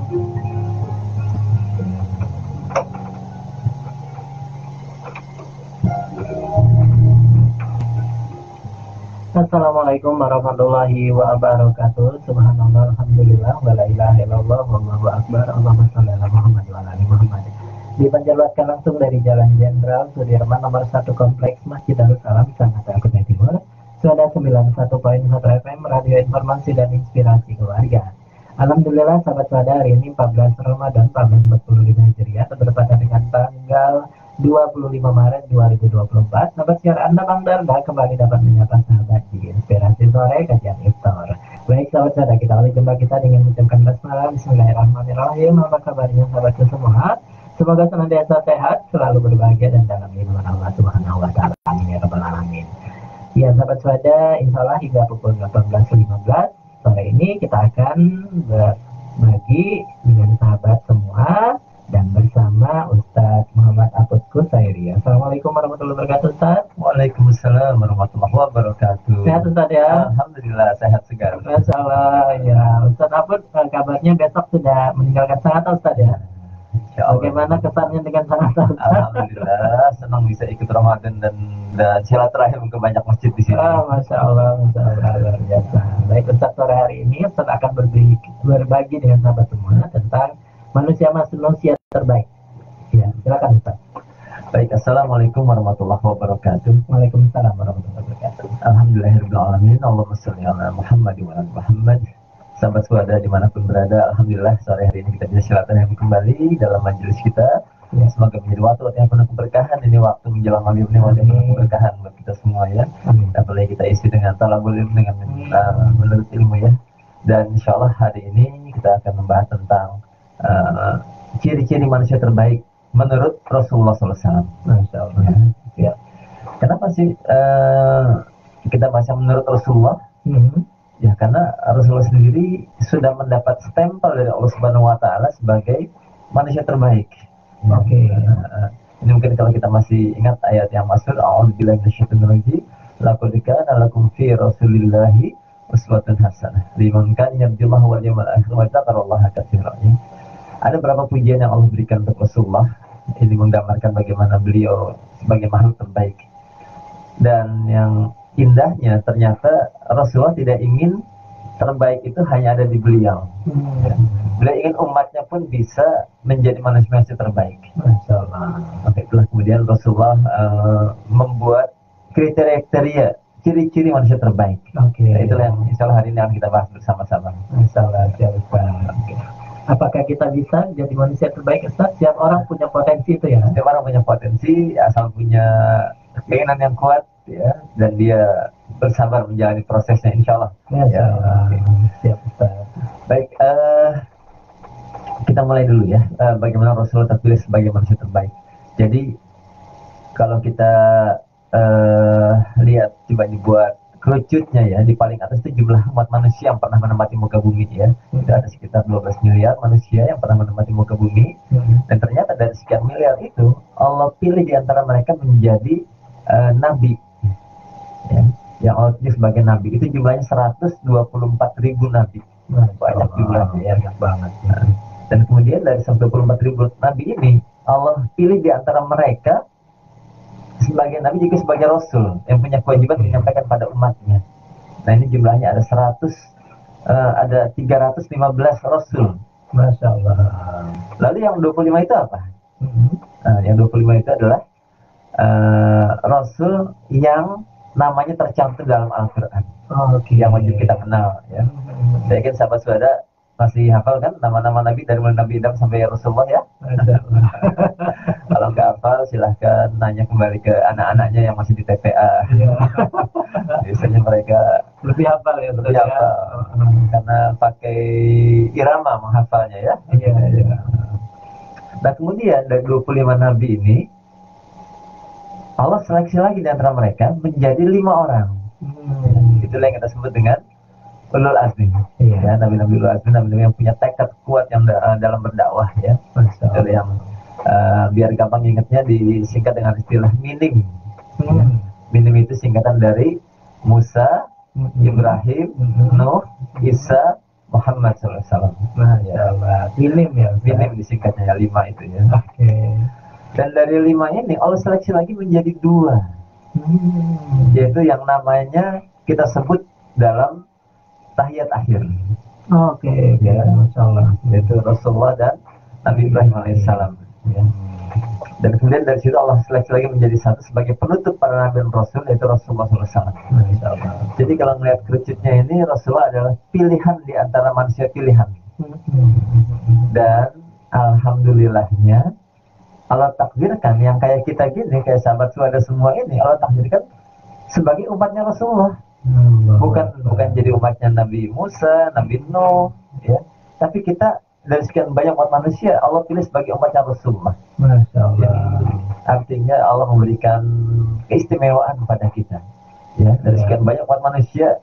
Assalamualaikum warahmatullahi wabarakatuh. Subhanallah, alhamdulillah, wa la ilaha illallah, wallahu akbar. Allahumma shalli ala Muhammad wa ala ali Muhammad. Dipanjatkan langsung dari Jalan Jenderal Sudirman nomor 1 Kompleks Masjid Darussalam, Sangat Kutai Timur. Suara 91.1 FM, Radio Informasi dan Inspirasi Keluarga. Alhamdulillah, sahabat sadar, hari ini 14 Ramadan 1445 Hijriah, bertepatan dengan tanggal 25 Maret 2024. Sahabat siar Anda Bang Darda kembali dapat menyapa sahabat di Inspirasi Sore Kajian Iftar. Baik sahabat sadar, kita awali jumpa kita dengan mengucapkan basmalah. Bismillahirrahmanirrahim. Apa kabarnya sahabatku semua? Semoga senantiasa sehat, selalu berbahagia dan dalam lindungan Allah Subhanahu wa taala. Amin ya rabbal alamin. Ya sahabat sadar, insyaallah hingga pukul 18.15 sore ini kita akan berbagi dengan sahabat semua dan bersama Ustadz Muhammad Apud Kusairi. Assalamualaikum warahmatullahi wabarakatuh, Ustadz. Waalaikumsalam warahmatullahi wabarakatuh. Sehat Ustadz ya? Alhamdulillah sehat segar. Masya Allah ya. Ustadz Apud, kabarnya besok sudah meninggalkan Sangatta Ustadz ya? Bagaimana kesannya dengan Sangatta? Alhamdulillah senang bisa ikut Ramadan dan silaturahim ke banyak masjid di sini. Masya Allah luar biasa. Baik Ustadz, sore hari ini Ustadz akan berbagi dengan sahabat semua tentang manusia terbaik. Ya, silakan Ustaz. Baik, assalamualaikum warahmatullahi wabarakatuh. Waalaikumsalam warahmatullahi wabarakatuh. Alhamdulillahirabbil alamin. Allahumma shalli ala Muhammad wa ala Muhammad. Sahabat suada dimanapun berada, alhamdulillah sore hari ini kita bisa silaturahmi kembali dalam majelis kita. Ya, semoga menjadi waktu yang penuh keberkahan. Ini waktu menjelang maghrib ini waktu yang penuh keberkahan buat kita semua ya. Apalagi kita isi dengan talabul ilmu, dengan menuntut ilmu ya. Dan insyaallah hari ini kita akan membahas tentang ciri-ciri manusia terbaik menurut Rasulullah SAW. Masya Allah. Ya. Kenapa sih kita bahas menurut Rasulullah? Ya karena Rasulullah sendiri sudah mendapat stempel dari Allah Subhanahu Wa Taala sebagai manusia terbaik. Oke. Ini mungkin kalau kita masih ingat ayat yang masyhur, A'udzubillahi minasyaitonir rajim, laqad kana lakum fi Rasulillahi uswatun hasanah liman kana yarjullaha wal yawmal akhir wa dzakarallaha katsiran. Ada beberapa pujian yang Allah berikan untuk Rasulullah. Ini menggambarkan bagaimana beliau sebagai makhluk terbaik. Dan yang indahnya ternyata Rasulullah tidak ingin terbaik itu hanya ada di beliau. Beliau ingin umatnya pun bisa menjadi manusia terbaik. Masya Allah. Oke, itulah kemudian Rasulullah membuat kriteria ciri-ciri manusia terbaik. Oke. Nah, itulah yang insya Allah hari ini akan kita bahas bersama-sama. Insya Allah, oke. Apakah kita bisa jadi manusia terbaik, Ustaz? Setiap orang punya potensi itu ya? Setiap orang punya potensi, asal punya keinginan yang kuat ya, dan dia bersabar menjalani prosesnya, insya Allah. Ya, okay. Siap Ustaz. Baik, kita mulai dulu ya. Bagaimana Rasulullah terpilih sebagai manusia terbaik. Jadi, kalau kita lihat, coba dibuat kerucutnya ya, di paling atas itu jumlah umat manusia yang pernah menempati muka bumi ya. Itu ada sekitar 12 miliar manusia yang pernah menempati muka bumi. Dan ternyata dari sekian miliar itu Allah pilih di antara mereka menjadi nabi ya, yang Allah pilih sebagai nabi. Itu jumlahnya 124.000 nabi. Banyak jumlahnya ya, banyak banget ya. Dan kemudian dari 124.000 nabi ini Allah pilih di antara mereka sebagai nabi juga sebagai rasul yang punya kewajiban menyampaikan pada umatnya. Nah ini jumlahnya ada 315 rasul. Masya Allah. Lalu yang 25 itu apa? Yang 25 itu adalah rasul yang namanya tercantum dalam Al-Quran. Yang wajib kita kenal ya. Saya yakin sahabat saudara masih hafal kan nama-nama nabi dari mulai Nabi Adam sampai Rasulullah ya? Kalau nggak hafal silahkan nanya kembali ke anak-anaknya yang masih di TPA. Biasanya mereka lebih hafal ya, lebih hafal karena pakai irama menghafalnya ya. Nah kemudian dari 25 nabi ini Allah seleksi lagi di antara mereka menjadi 5 orang. Itulah yang kita sebut dengan ulul azmi. Ya, nabi-nabi ulul azmi, nabi-nabi yang punya tekad kuat yang dalam berdakwah ya. Itu yang biar gampang ingatnya disingkat dengan istilah minim. Minim itu singkatan dari Musa, Ibrahim, Nuh, Isa, Muhammad SAW. Masya Allah. Minim ya. Minim disingkatnya 5 itu ya. Oke. Dan dari 5 ini Allah seleksi lagi menjadi 2, yaitu yang namanya kita sebut dalam tahiyat akhir. Oke. Ya, Masya Allah. yaitu Rasulullah dan Nabi Ibrahim alaihissalam. Ya. Dan kemudian dari situ Allah seleksi lagi menjadi 1 sebagai penutup para nabi dan rasul, yaitu Rasulullah SAW. Jadi kalau melihat kerucutnya ini, Rasulullah adalah pilihan di antara manusia pilihan. Dan alhamdulillahnya Allah takdirkan yang kayak kita gini, kayak sahabat suada semua ini, Allah takdirkan sebagai umatnya Rasulullah. Bukan jadi umatnya Nabi Musa, Nabi Nuh, ya. Tapi kita dari sekian banyak umat manusia, Allah pilih sebagai umatnya Rasulullah. Masya Allah. Ya, artinya Allah memberikan keistimewaan kepada kita. Ya, dari sekian banyak umat manusia,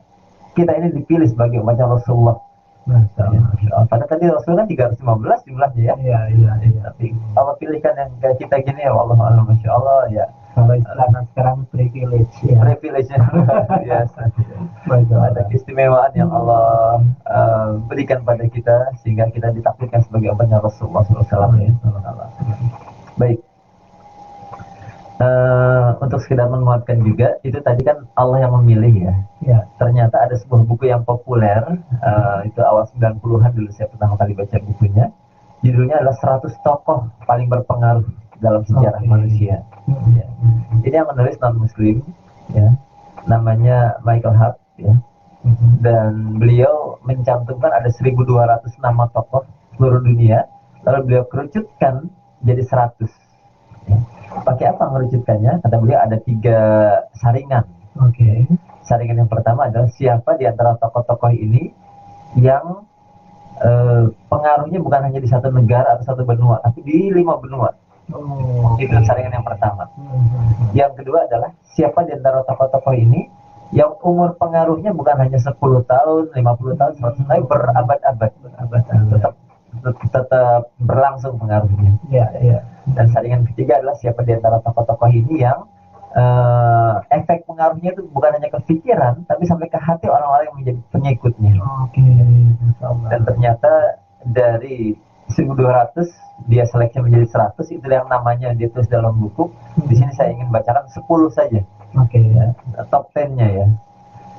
kita ini dipilih sebagai umatnya Rasulullah. Masya Allah. Padahal tadi Rasul kan 315 jumlahnya ya. Iya. Tapi Allah pilihkan yang kayak kita gini ya Allah, Masya Allah ya. Kalau istilahnya sekarang privilege ya. Privilege-nya biasa. Ada keistimewaan yang Allah berikan pada kita sehingga kita ditakdirkan sebagai umatnya Rasulullah SAW. Baik. Untuk sekedar menguatkan juga, itu tadi kan Allah yang memilih ya. Ya. Ternyata ada sebuah buku yang populer, itu awal 90-an dulu saya pertama kali baca bukunya. Judulnya adalah 100 tokoh paling berpengaruh dalam sejarah manusia. Ya. Ini yang menulis non-muslim, ya, namanya Michael Hart, ya. Dan beliau mencantumkan ada 1.200 nama tokoh seluruh dunia, lalu beliau kerucutkan jadi 100. Ya. Pakai apa mengerucutkannya? Kata beliau ada 3 saringan. Saringan yang pertama adalah siapa di antara tokoh-tokoh ini yang pengaruhnya bukan hanya di satu negara atau satu benua, tapi di 5 benua. Itu saringan yang pertama. Yang kedua adalah siapa di antara tokoh-tokoh ini yang umur pengaruhnya bukan hanya 10 tahun, 50 tahun, 100 tahun, berabad-abad. Tetap berlangsung pengaruhnya. Ya. Dan saringan ketiga adalah siapa di antara tokoh-tokoh ini yang efek pengaruhnya itu bukan hanya ke pikiran, tapi sampai ke hati orang-orang yang menjadi pengikutnya. Dan ternyata dari 1.200 dia seleksi menjadi 100, itu yang namanya dia tulis dalam buku. Di sini saya ingin bacakan 10 saja. Ya, top 10-nya ya.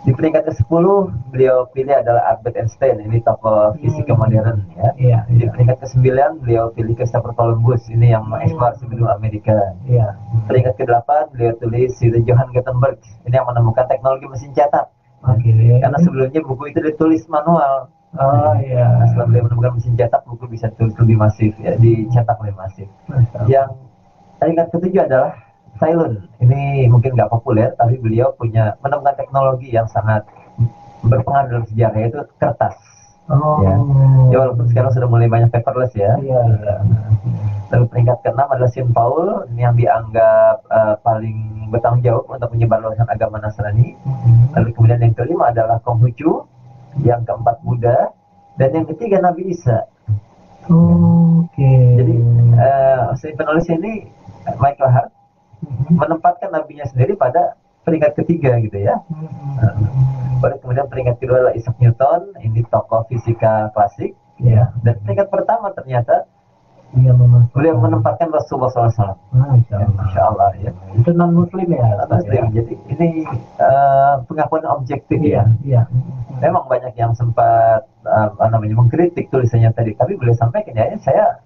Di peringkat ke-10 beliau pilih adalah Albert Einstein, ini tokoh fisika modern ya. Di peringkat ke-9 beliau pilih Christopher Columbus, ini yang mengeksplorasi benua Amerika. Peringkat ke-8 beliau tulis Johann Gutenberg, ini yang menemukan teknologi mesin cetak. Karena sebelumnya buku itu ditulis manual. Setelah beliau menemukan mesin cetak, buku bisa tulis lebih masif ya, dicetak lebih masif. Yang peringkat ke-7 adalah Ceylon. Ini mungkin nggak populer, tapi beliau menemukan teknologi yang sangat berpengaruh dalam sejarah, yaitu kertas. Ya, walaupun sekarang sudah mulai banyak paperless ya. Lalu peringkat ke-6 adalah Saint Paul, ini yang dianggap paling bertanggung jawab untuk menyebarluaskan agama Nasrani. Lalu kemudian yang ke-5 adalah Konghucu, yang ke-4 Buddha, dan yang ke-3 Nabi Isa. Jadi si penulis ini Michael Hart menempatkan nabinya sendiri pada peringkat ke-3 gitu ya. Baru kemudian peringkat kedua adalah Isaac Newton, ini tokoh fisika klasik. Dan peringkat pertama ternyata beliau menempatkan Rasulullah SAW. Masya Allah ya. Itu non muslim ya. Muslim. Jadi ini pengakuan objektif ya. Memang banyak yang sempat mengkritik tulisannya tadi, tapi beliau sampaikan ya, saya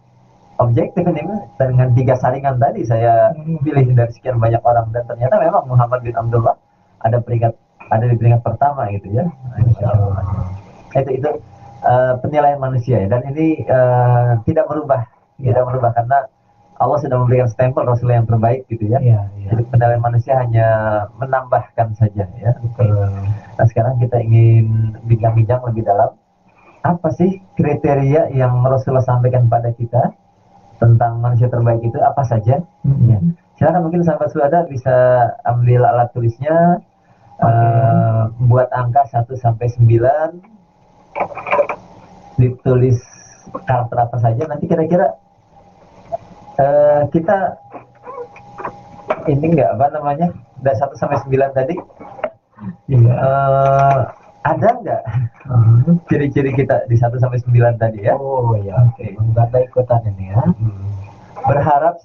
objektif ini dengan 3 saringan tadi saya pilih dari sekian banyak orang, dan ternyata memang Muhammad bin Abdullah ada di peringkat pertama gitu ya. Itu penilaian manusia ya. Dan ini tidak berubah karena Allah sudah memberikan stempel Rasul yang terbaik gitu ya. Jadi penilaian manusia hanya menambahkan saja ya. Nah sekarang kita ingin bincang-bincang lebih dalam, apa sih kriteria yang Rasulullah sampaikan pada kita tentang manusia terbaik itu apa saja? Ya. Silakan, mungkin sahabat suada bisa ambil alat tulisnya, buat angka 1 sampai 9, ditulis karakter apa saja. Nanti kira-kira kita ini dari 1 sampai 9 tadi Ada nggak ciri-ciri kita di 1 sampai 9 tadi ya? Oh ya, oke. Nggak ada ikutan ini ya. Berharap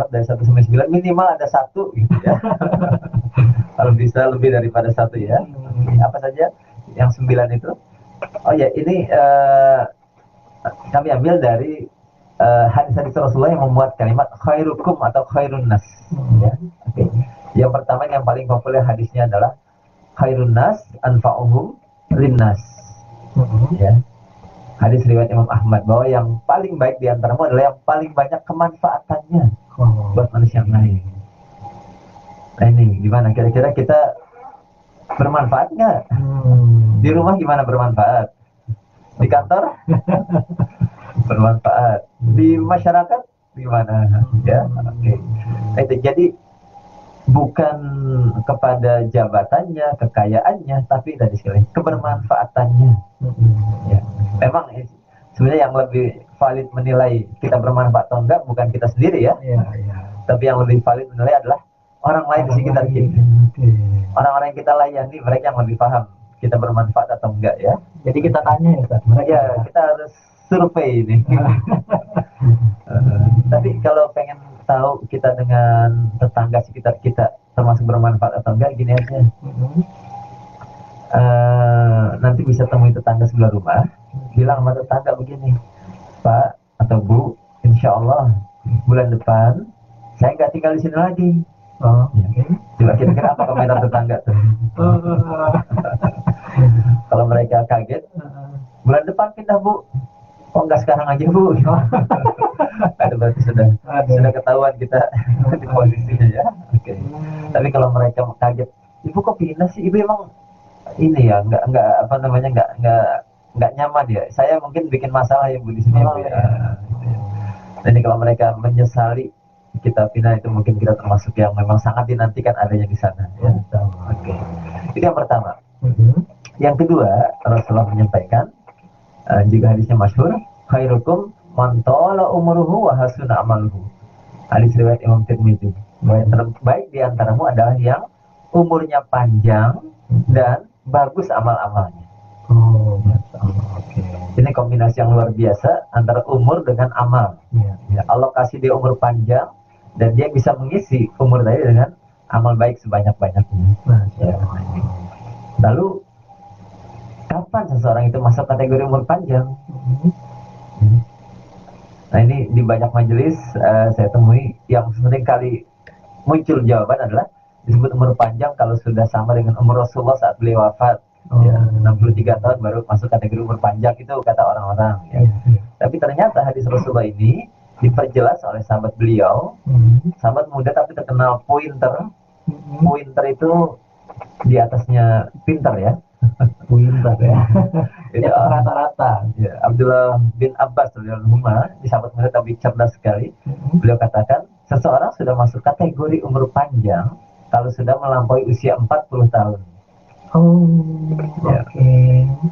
dari 1 sampai 9 minimal ada satu gitu ya. Kalau bisa lebih daripada satu ya. Apa saja yang 9 itu? Oh ya, ini kami ambil dari hadis-hadis Rasulullah yang memuat kalimat khairukum atau khairun nas. Ya. Okay. Yang pertama yang paling populer hadisnya adalah khairun nas anfa'uhum linnas. Ya. Hadis riwayat Imam Ahmad bahwa yang paling baik di antaramu adalah yang paling banyak kemanfaatannya buat manusia yang lain. Nah ini gimana kira-kira kita bermanfaat nggak? Di rumah gimana bermanfaat? Di kantor bermanfaat. Di masyarakat gimana? Ya, oke. Okay. Jadi bukan kepada jabatannya, kekayaannya, tapi tadi sekali kebermanfaatannya. Ya. Memang sebenarnya yang lebih valid menilai kita bermanfaat atau enggak bukan kita sendiri ya. Tapi yang lebih valid menilai adalah orang lain di sekitar kita. Orang-orang yang kita layani, mereka yang lebih paham kita bermanfaat atau enggak ya. Jadi kita tanya ya, Ustaz. Ya, kita harus survei ini. Tapi kalau pengen tahu kita dengan tetangga sekitar kita termasuk bermanfaat atau enggak, gini aja. Nanti bisa temui tetangga sebelah rumah, bilang sama tetangga begini, Pak atau Bu, insya Allah bulan depan saya nggak tinggal di sini lagi. Coba kira-kira apa komentar tetangga tuh? Kalau mereka kaget, bulan depan pindah Bu. Oh enggak sekarang aja Bu. Ada berarti sudah ketahuan kita di posisinya ya. Oke. Tapi kalau mereka kaget, Ibu kok pindah sih? Ibu emang ini ya nggak apa namanya nggak nyaman ya. Saya mungkin bikin masalah ya Bu di sini Bu ya. Jadi kalau mereka menyesali kita pindah itu mungkin kita termasuk yang memang sangat dinantikan adanya di sana ya. Oke. Itu yang pertama. Yang kedua, Rasulullah menyampaikan juga hadisnya masyhur, khairukum man tala umruhu wa hasuna amaluhu. Hadis riwayat Imam Tirmidzi. Yang terbaik di antaramu adalah yang umurnya panjang dan bagus amal-amalnya. Ini kombinasi yang luar biasa antara umur dengan amal. Ya, Allah kasih dia umur panjang dan dia bisa mengisi umur tadi dengan amal baik sebanyak-banyaknya. Ya. Lalu kapan seseorang itu masuk kategori umur panjang? Nah ini di banyak majelis saya temui yang sering kali muncul jawaban adalah disebut umur panjang kalau sudah sama dengan umur Rasulullah saat beliau wafat. Ya, 63 tahun baru masuk kategori umur panjang, itu kata orang-orang ya. Tapi ternyata hadis Rasulullah ini diperjelas oleh sahabat beliau, sahabat muda tapi terkenal pointer. Pointer itu di atasnya pinter ya. Pinter ya. Itu rata-rata. Ya, Abdullah bin Abbas radhiyallahu di sahabat muda tapi cerdas sekali. Beliau katakan, seseorang sudah masuk kategori umur panjang kalau sudah melampaui usia 40 tahun. Ya. Oke.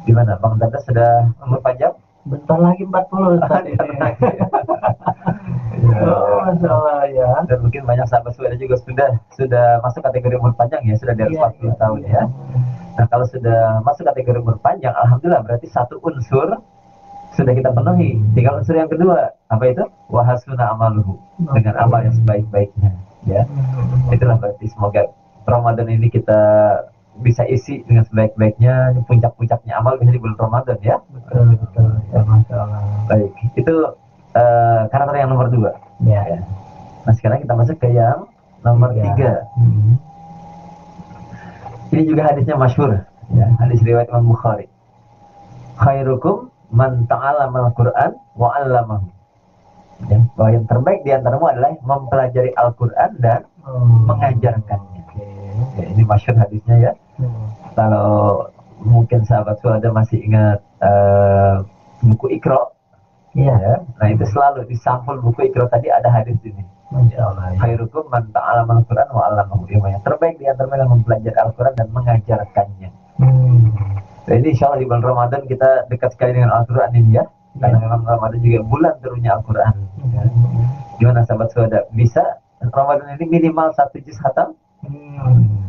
Gimana Bang Dada sudah umur panjang? Bentar lagi 40 tadi. Masya Allah ya. Dan mungkin banyak sahabat sudah juga sudah masuk kategori umur panjang ya, sudah di atas 40 tahun ya. Nah kalau sudah masuk kategori umur panjang, alhamdulillah berarti satu unsur sudah kita penuhi. Tinggal unsur yang kedua, apa itu? Wahasuna amaluhu, dengan amal yang sebaik-baiknya ya. Itulah berarti semoga Ramadan ini kita bisa isi dengan sebaik-baiknya. Puncak-puncaknya amal bisa di bulan Ramadan ya. Betul ya, Masya Allah. Baik, itu karakter yang nomor 2 ya. Nah sekarang kita masuk ke yang nomor 3. Ini juga hadisnya masyhur ya, hadis riwayat Imam Bukhari. Khairukum man ta'allama al-Qur'an wa 'allamahu. Ya, bahwa yang terbaik di antaramu adalah mempelajari Al-Qur'an dan mengajarkannya. Ya, ini masyhur hadisnya ya. Kalau mungkin sahabat suada masih ingat buku Iqra, ya. Nah itu selalu di sampul buku Iqra tadi ada hadis ini. Khairukum man ta'allama al-Qur'an wa 'allamahu. Yang terbaik di antara yang mempelajari Al-Qur'an dan mengajarkannya. Jadi insya Allah di bulan Ramadan kita dekat sekali dengan Al-Qur'an ini ya. Karena memang Ramadan juga bulan turunnya Al-Qur'an. Ya. Gimana sahabat suada? Bisa Ramadan ini minimal 1 juz khatam?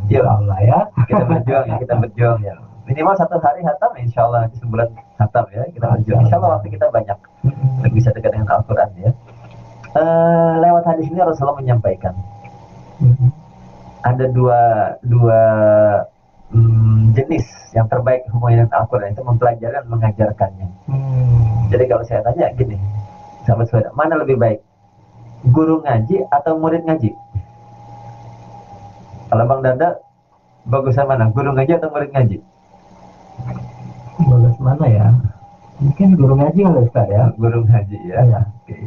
Ya Allah ya. Kita berjuang ya. minimal 1 hari hatam, insya Allah sebulan hatam ya. Kita berjuang, insya Allah waktu kita banyak, bisa dekat dengan Al-Quran ya. Lewat hadis ini Rasulullah menyampaikan ada dua jenis yang terbaik hubungan dengan Al-Quran, itu mempelajari dan mengajarkannya. Jadi kalau saya tanya gini, sahabat-sahabat, mana lebih baik, guru ngaji atau murid ngaji? Kalau Bang Dada, bagusan mana, guru ngaji atau murid ngaji? Bagus mana ya? Mungkin guru ngaji kali Ustaz ya. Guru ngaji ya. Ya. Okay.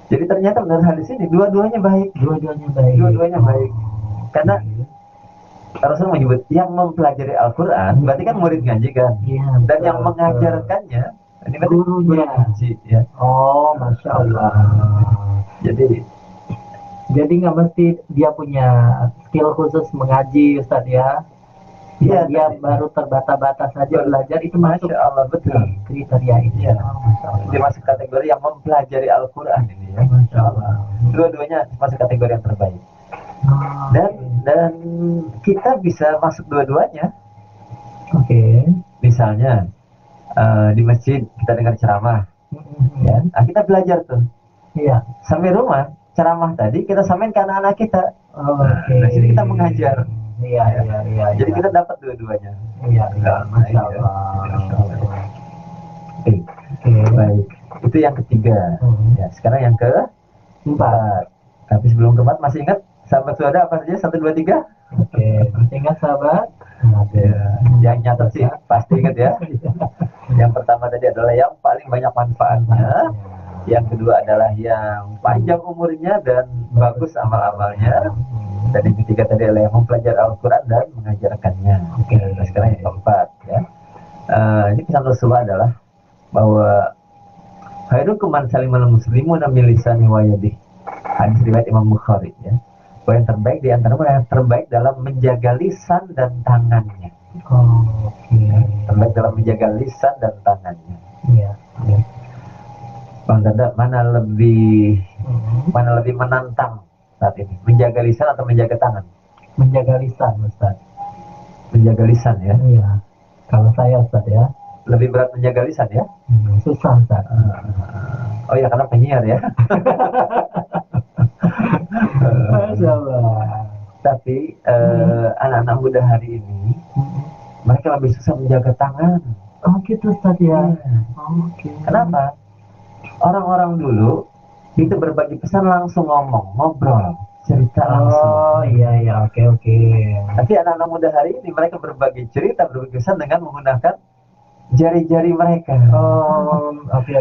Jadi ternyata menurut hadis ini dua-duanya baik. Dua-duanya baik. Karena Rasul menyebut yang mempelajari Al-Quran berarti kan murid ngaji kan. Ya, dan yang mengajarkannya ini berarti gurunya. guru ngaji ya. Oh, Masya Allah. Jadi nggak mesti dia punya skill khusus mengaji Ustaz ya. Iya, dia baru terbata-bata saja belajar, itu masuk Masya Allah, betul kriteria ini. Ya. Dia masuk kategori yang mempelajari Al-Quran ini ya. Masya Allah. Dua-duanya masuk kategori yang terbaik. Dan kita bisa masuk dua-duanya. Oke. Misalnya di masjid kita dengar ceramah, ya. Nah, kita belajar tuh. Iya. Sampai rumah ceramah tadi kita samain ke anak-anak kita. Oke. Nah, sini kita mengajar. Iya. Jadi kita dapat dua-duanya. Iya. Masya Allah. Oke. Baik. Itu yang ketiga. Ya, sekarang yang keempat. Tapi sebelum keempat masih ingat sahabat saudara apa saja? 1, 2, 3. Oke. Masih ingat sahabat? Ya. Yang nyatet sih pasti ingat ya. Yang pertama tadi adalah yang paling banyak manfaatnya. Yang kedua adalah yang panjang umurnya dan bagus amal-amalnya. Dan yang ketiga tadi adalah yang mempelajari Al-Quran dan mengajarkannya. Oke. Nah, sekarang yang keempat ya. Ini pesan Rasulullah adalah bahwa khairukum man salimal muslimuna min lisani wa yadihi. Hadis riwayat Imam Bukhari ya. Bahwa yang terbaik di antara mereka yang terbaik dalam menjaga lisan dan tangannya. Oke. Terbaik dalam menjaga lisan dan tangannya. Iya. Bang Dada, mana lebih menantang saat ini? Menjaga lisan atau menjaga tangan? Menjaga lisan, Ustaz. Menjaga lisan ya? Iya. Kalau saya, Ustaz ya. Lebih berat menjaga lisan ya? Susah, Ustaz. Oh ya, karena penyiar ya. Masya Allah. Tapi anak-anak muda hari ini mereka lebih susah menjaga tangan. Oh gitu Ustaz ya. Oke. Kenapa? Orang-orang dulu itu berbagi pesan langsung ngobrol, cerita langsung. Oh iya, oke. Tapi anak-anak muda hari ini mereka berbagi cerita, berbagi pesan dengan menggunakan jari-jari mereka. Oh, oke.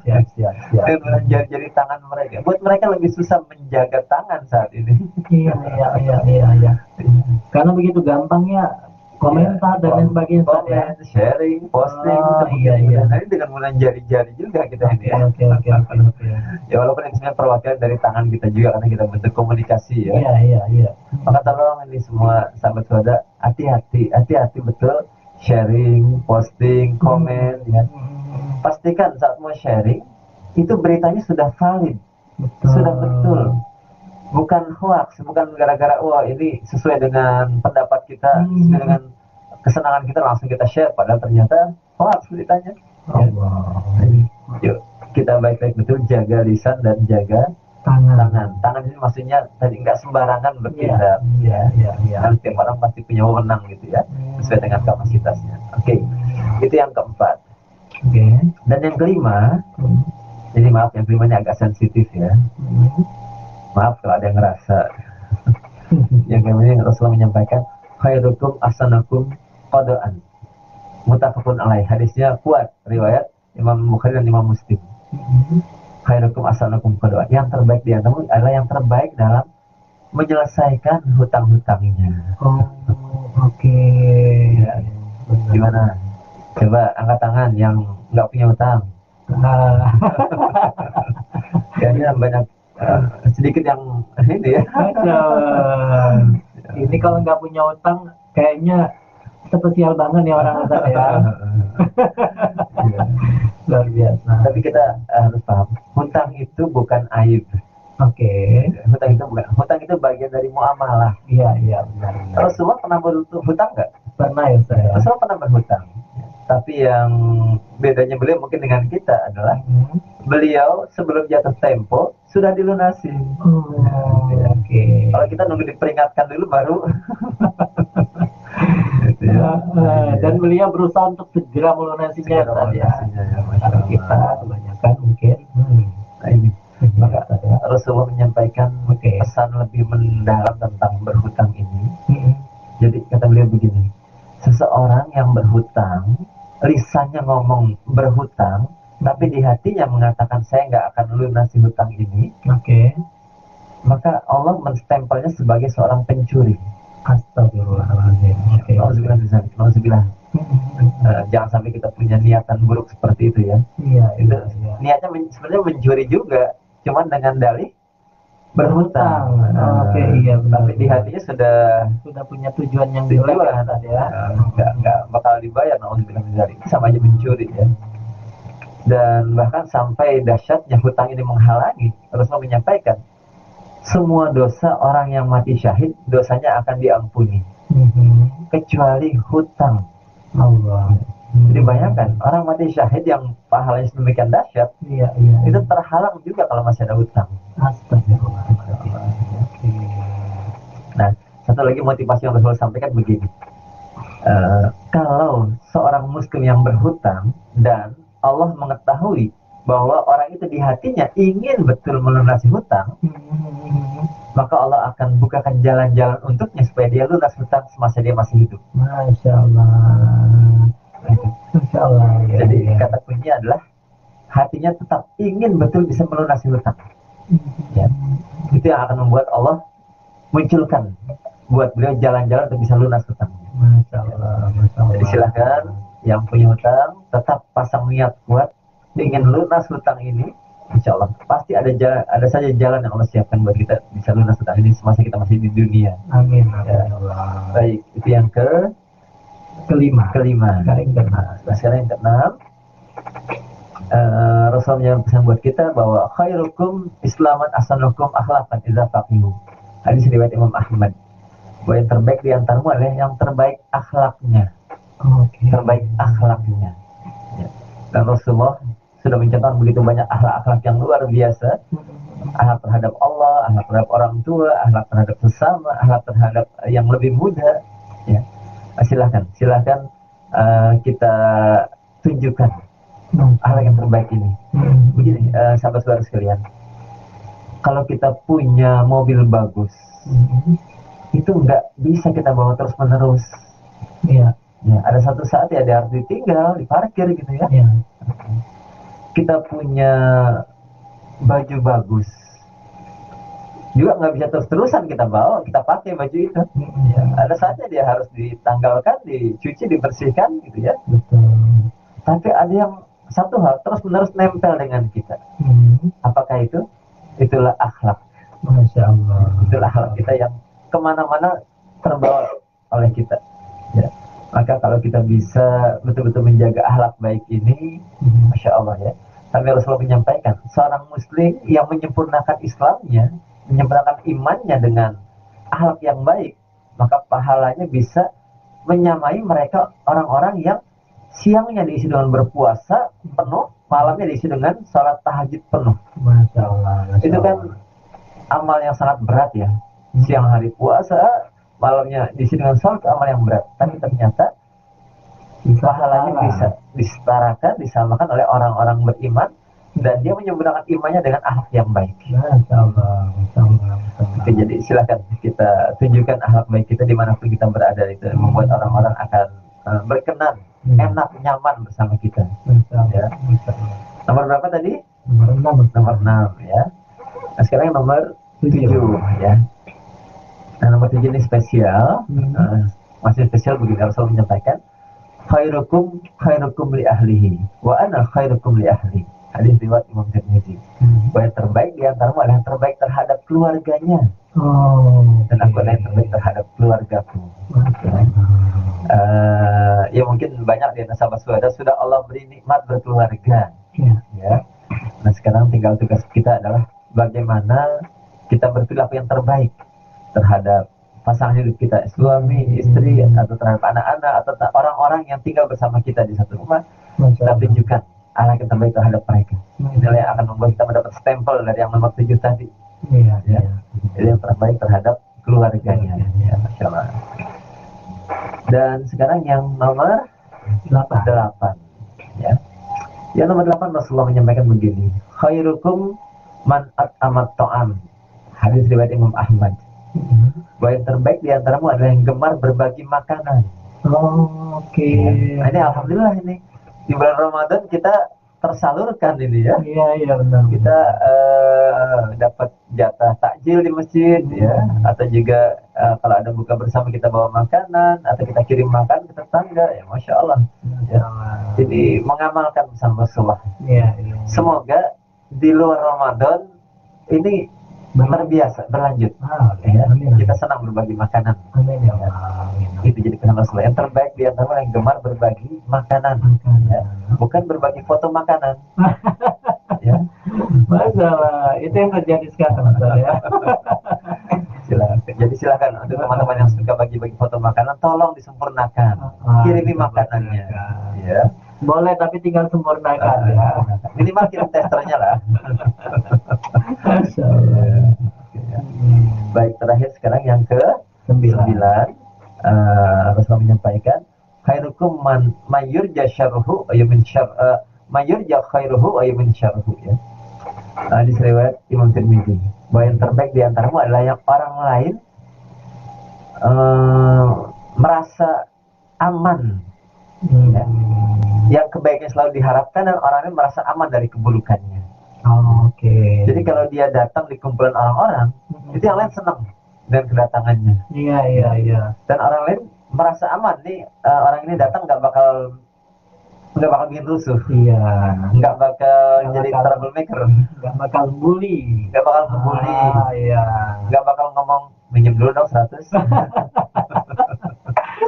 Siap. Dengan jari-jari tangan mereka. Buat mereka lebih susah menjaga tangan saat ini. Iya. Karena begitu gampangnya komentar dan lain sebagainya. Komen, sharing, posting. Iya. Nah, ini dengan menggunakan jari-jari juga kita ini ya. Oke. Ya walaupun ini sebenarnya perwakilan dari tangan kita juga karena kita bentuk komunikasi ya. Iya. Maka tolong ini semua sahabat saudara hati-hati betul sharing, posting, komen ya. Pastikan saat mau sharing itu beritanya sudah valid, sudah betul. Bukan hoax, bukan gara-gara wah ini sesuai dengan pendapat kita, sesuai dengan kesenangan kita langsung kita share padahal ternyata hoax beritanya. Yuk kita baik-baik betul jaga lisan dan jaga tangan. Tangan ini maksudnya tadi nggak sembarangan bertindak. Iya. Setiap orang pasti punya wewenang gitu ya, sesuai dengan kapasitasnya. Oke. Itu yang keempat. Dan yang kelima, jadi maaf yang kelima ini agak sensitif ya. Maaf kalau ada yang ngerasa. Yang kelima Rasulullah menyampaikan khairukum ahsanakum qadaan. Muttafaqun alaih. Hadisnya kuat, riwayat Imam Bukhari dan Imam Muslim. Khairukum ahsanakum qadaan. Yang terbaik di antara adalah yang terbaik dalam menyelesaikan hutang-hutangnya. Oke. Ya. Gimana? Coba angkat tangan yang nggak punya hutang. Kayaknya banyak sedikit yang ini ya. Ini kalau nggak punya utang kayaknya spesial banget nih orang Ustaz ya. Luar biasa. Tapi kita harus paham, hutang itu bukan aib. Oke. Hutang itu bagian dari muamalah. Iya benar. Rasulullah pernah berhutang nggak? Pernah ya saya. Rasul pernah berhutang. Tapi yang bedanya beliau mungkin dengan kita adalah beliau sebelum jatuh tempo sudah dilunasi. Oke. Kalau kita nunggu diperingatkan dulu baru. Gitu ya. Dan beliau berusaha untuk segera melunasinya Segera Ustaz ya. melunasinya, ya, Masya Karena Allah. kita kebanyakan mungkin Nah, ini maka Ustaz ya. Rasulullah menyampaikan Oke. pesan lebih mendalam tentang berhutang ini. Mm-mm. Jadi kata beliau begini, seseorang yang berhutang, lisannya ngomong berhutang, tapi di hatinya mengatakan saya nggak akan lunasi hutang ini, Oke. maka Allah menstempelnya sebagai seorang pencuri. Astagfirullahaladzim. Oke. Nauzubillah min dzalik, nauzubillah. Mm-mm. Jangan sampai kita punya niatan buruk seperti itu ya. Iya, Itu iya. niatnya sebenarnya mencuri juga, cuman dengan dalih berhutang. Oke, iya benar. Tapi di hatinya sudah punya tujuan yang jelek tujuan, Ustaz ya. nggak bakal dibayar. Nauzubillah min dzalik. Sama aja mencuri ya. Dan bahkan sampai dahsyatnya hutang ini menghalangi, Rasulullah menyampaikan semua dosa orang yang mati syahid dosanya akan diampuni kecuali hutang. Allah. Jadi bayangkan orang mati syahid yang pahalanya sedemikian dahsyat, Iya. itu terhalang juga kalau masih ada hutang. Astagfirullahaladzim. Oke. Nah, satu lagi motivasi yang Rasulullah sampaikan begini, kalau seorang muslim yang berhutang dan Allah mengetahui bahwa orang itu di hatinya ingin betul melunasi hutang, maka Allah akan bukakan jalan-jalan untuknya supaya dia lunas hutang semasa dia masih hidup. Masya Allah. Masya Allah. Jadi kata kuncinya adalah hatinya tetap ingin betul bisa melunasi hutang. Ya. Itu yang akan membuat Allah munculkan buat beliau jalan-jalan untuk bisa lunas hutang. Masya Allah. Masya Allah. Jadi silahkan yang punya hutang tetap pasang niat kuat ingin lunas hutang ini. Insya Allah pasti ada saja jalan yang Allah siapkan buat kita bisa lunas hutang ini semasa kita masih di dunia. Amin. Ya. Baik, itu yang kelima. Nah, sekarang yang keenam, Rasulnya pesan buat kita bahwa khairukum islaman ahsanukum akhlaqan idza faqihu. Hadis riwayat Imam Ahmad. Bahwa yang terbaik di antaramu adalah yang terbaik akhlaknya. Terbaik akhlaknya. Ya. Dan Rasulullah sudah mencontohkan begitu banyak akhlak-akhlak yang luar biasa. Akhlak terhadap Allah, akhlak terhadap orang tua, akhlak terhadap sesama, akhlak terhadap yang lebih muda. Ya. Silahkan kita tunjukkan akhlak yang terbaik ini. Begini, sahabat-sahabat sekalian, kalau kita punya mobil bagus, itu nggak bisa kita bawa terus menerus. Iya. Ya, ada satu saat ya dia harus ditinggal, diparkir gitu ya. Kita punya baju bagus, juga nggak bisa terus-terusan kita bawa, kita pakai baju itu. Ya, ada saatnya dia harus ditanggalkan, dicuci, dibersihkan gitu ya. Tapi ada yang satu hal terus-menerus nempel dengan kita. Apakah itu? Itulah akhlak. Masya Allah. Itulah akhlak kita yang kemana-mana terbawa oleh kita. Ya. Maka kalau kita bisa betul-betul menjaga akhlak baik ini, Masya Allah ya. Sampai Rasulullah menyampaikan, seorang muslim yang menyempurnakan Islamnya, menyempurnakan imannya dengan akhlak yang baik, maka pahalanya bisa menyamai mereka orang-orang yang siangnya diisi dengan berpuasa penuh, malamnya diisi dengan salat tahajud penuh. Masya Allah. Itu kan amal yang sangat berat ya. Siang hari puasa, malamnya diisi dengan salat, amal yang berat. Tapi ternyata pahalanya bisa disetarakan, disamakan oleh orang-orang beriman, dan dia menyempurnakan imannya dengan akhlak yang baik. Masya Allah. Oke, jadi silakan kita tunjukkan akhlak baik kita dimanapun kita berada, itu membuat orang-orang akan berkenan, enak, nyaman bersama kita. Ya. Nomor berapa tadi? Nomor 6 ya. Nah, sekarang nomor 7 ya. Nah, nomor 7 ini spesial. Masih spesial begini, Rasul menyampaikan khairukum li ahlihi wa ana khairukum li ahli. Hadis riwayat Imam Tirmidzi. Bahwa yang terbaik di antaramu adalah yang terbaik terhadap keluarganya. Dan aku adalah yang terbaik terhadap keluargaku. Ya mungkin banyak di antara sahabat saudara sudah Allah beri nikmat berkeluarga. Ya. Nah, sekarang tinggal tugas kita adalah bagaimana kita berperilaku yang terbaik terhadap pasangan hidup kita, suami, istri, atau terhadap anak-anak, atau orang-orang yang tinggal bersama kita di satu rumah, kita tunjukkan anak yang terbaik terhadap mereka. Inilah yang akan membuat kita mendapat stempel dari yang nomor 7 tadi. Iya, Ya. Jadi yang terbaik terhadap keluarganya. Ya, Masya Allah. Dan sekarang yang nomor 8. Ya. Yang nomor 8 Rasulullah menyampaikan begini, khairukum man at'amat ta'am. Hadis riwayat Imam Ahmad. Bahwa yang terbaik di antaramu adalah yang gemar berbagi makanan. Oke. Nah, ini alhamdulillah ini di bulan Ramadan kita tersalurkan ini ya. Iya benar. Kita dapat jatah takjil di masjid ya, atau juga kalau ada buka bersama kita bawa makanan, atau kita kirim makan ke tetangga ya, Masya Allah. Ya. Jadi mengamalkan bersama Rasulullah. Iya. Semoga di luar Ramadan ini terbiasa berlanjut. Ya. Kita senang berbagi makanan. Amin ya Allah. Itu jadi pesan Rasulullah. Yang terbaik di antara yang gemar berbagi makanan. Ya. Bukan berbagi foto makanan. Ya. Masalah itu yang terjadi sekarang ya. Jadi silakan untuk teman-teman yang suka bagi-bagi foto makanan, tolong disempurnakan. Kirimi makanannya. Ya. Boleh, tapi tinggal sempurnakan ya. Minimal kirim testernya lah. Masya Allah. Baik, terakhir sekarang yang ke 9. Rasulullah menyampaikan, khairukum man mayurja syarruhu ayyamin syarr mayurja khairuhu ayyamin syarruhu ya. Hadis riwayat Imam Tirmidzi. Bahwa yang terbaik di antaramu adalah yang orang lain merasa aman. Ya. Yang kebaikan selalu diharapkan dan orang lain merasa aman dari keburukannya. Oke. Jadi kalau dia datang di kumpulan orang-orang, itu yang lain senang dengan kedatangannya. Iya. Dan orang lain merasa aman nih, orang ini datang nggak bakal bikin rusuh. Iya. Nggak bakal jadi troublemaker. Nggak bakal bully. Iya. Nggak bakal ngomong minjem dulu dong 100.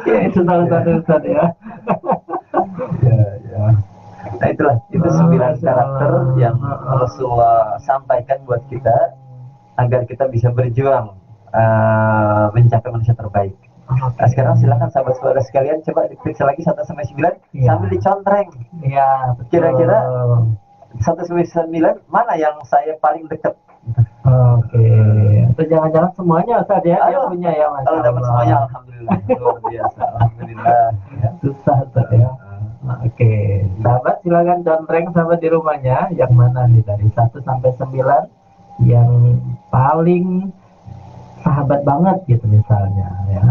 Ya, itu salah satu Ustaz ya. Ya. Nah itulah, itu 9 karakter yang Rasulullah sampaikan buat kita agar kita bisa berjuang mencapai manusia terbaik. Nah, sekarang silakan sahabat-sahabat sekalian coba diperiksa lagi 1-9 sambil dicontreng. Iya, Kira-kira 1-9 mana yang saya paling dekat? Oke. Atau jangan-jangan semuanya Ustaz ya yang punya ya, Mas. Kalau dapat semuanya alhamdulillah, luar biasa. Alhamdulillah. Ya. Susah Ustaz ya. Oke. Sahabat silakan contreng sahabat di rumahnya yang mana nih dari 1-9 yang paling sahabat banget gitu misalnya ya.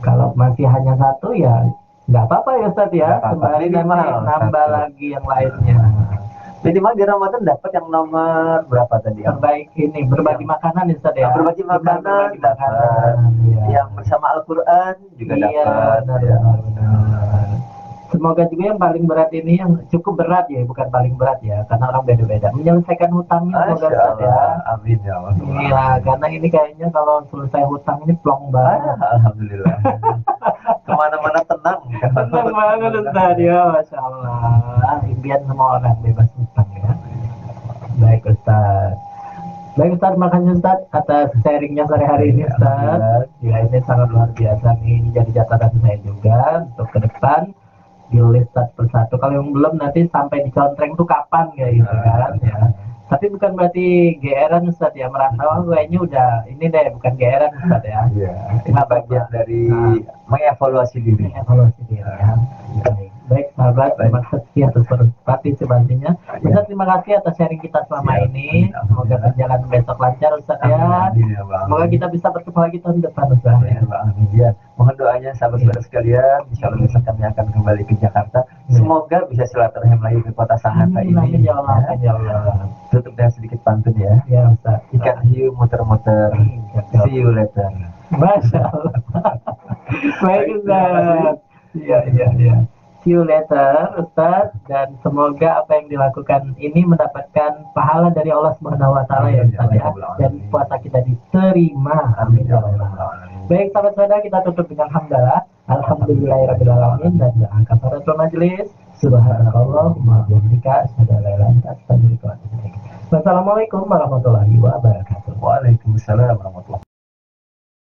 Kalau masih hanya 1 ya nggak apa-apa ya Ustaz ya. Kembali nambah lagi yang lainnya. Minimal di Ramadan dapat yang nomor berapa tadi? Terbaik ini berbagi makanan Ustaz ya. Berbagi makanan dapat. Yang bersama Al-Quran juga dapat. Benar. Semoga juga yang paling berat ini yang cukup berat ya, bukan paling berat ya, karena orang beda-beda. Menyelesaikan hutangnya semoga Ustaz ya. Amin ya Allah. Iya, karena ini kayaknya kalau selesai hutang ini plong banget. Alhamdulillah. Kemana-mana tenang. Tenang banget Ustaz ya, Masya Allah. Impian semua orang bebas hutang ya. Baik Ustaz. Baik Ustaz, makanya Ustaz atas sharingnya sore hari ini Ustaz. Ya ini sangat luar biasa nih, ini jadi catatan saya juga untuk ke depan. Di list satu persatu. Kalau yang belum nanti sampai dicontreng tuh kapan ya gitu kan ya. Tapi bukan berarti GR-an Ustaz ya, merasa kayaknya udah ini deh, bukan GR-an Ustaz ya. Iya. Ini bagian dari mengevaluasi diri. Mengevaluasi diri ya. Baik sahabat, terima kasih atas partisipasinya. Ustaz terima kasih atas sharing kita selama ini. Semoga berjalan besok lancar Ustaz ya. Semoga kita bisa bertemu lagi tahun depan Ustaz ya. Mohon doanya sahabat-sahabat sekalian, insya Allah besok kami akan kembali ke Jakarta. Semoga bisa silaturahim lagi ke kota Sangatta ini. Ya Allah. Tutup dengan sedikit pantun ya. Ya Ustaz. Ikan hiu muter-muter. See you later. Masya Allah. Baik Ustaz. Iya. See you later Ustaz, dan semoga apa yang dilakukan ini mendapatkan pahala dari Allah Subhanahu wa taala ya Ustaz ya, dan puasa kita diterima. Amin ya Allah. Baik sahabat-sahabat, kita tutup dengan hamdalah. Alhamdulillahirabbil alamin, dan doa kafaratul majelis. Subhanakallahumma wa bihamdika asyhadu an la ilaha illa anta astaghfiruka wa atubu ilaik. Wassalamualaikum warahmatullahi wabarakatuh. Waalaikumsalam warahmatullahi wabarakatuh.